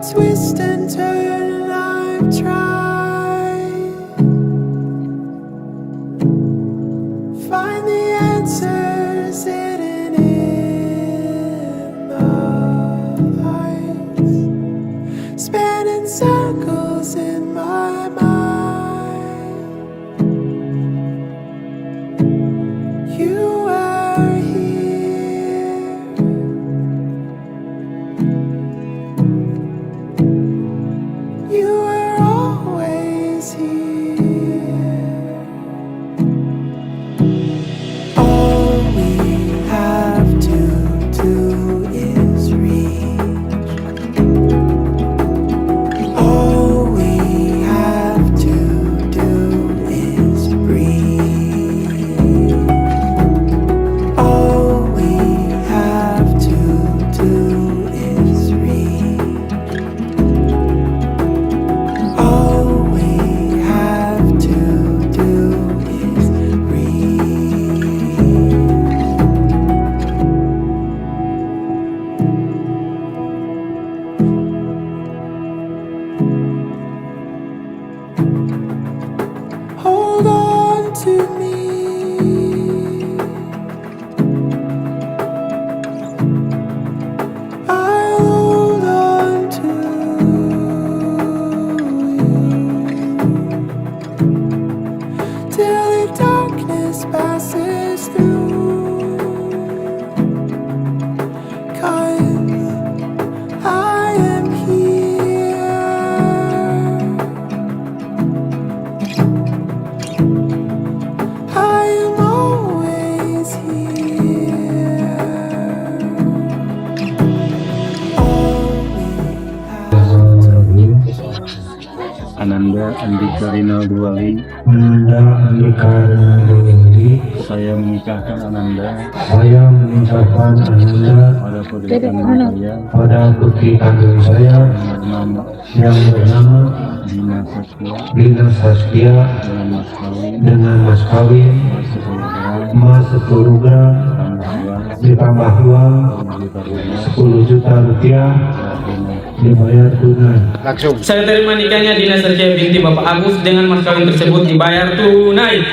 twist and turn, I've tried. Find the answers hidden in the lights, spanning circles in my mind. You are here. You were always here. All we have to do is reach. All we have to do is breathe. All we have to do is reach. All we have to do is breathe. Hold on to me. I'll hold on to you till the darkness passes through. 'Cause I am here. I am always here. All we Ananda Andika Dina Dina Andika saya menikahkan Ananda saya menikahkan Ananda pada putri kandung saya pada putri kandung saya yang bernama yang bernama Dina Saskia dengan mas kawin emas 10 gram ditambah uang 10 juta rupiah dibayar tunai. Saya terima nikahnya Dina Saskia binti Bapak Agus dengan mas kawin tersebut dibayar tunai.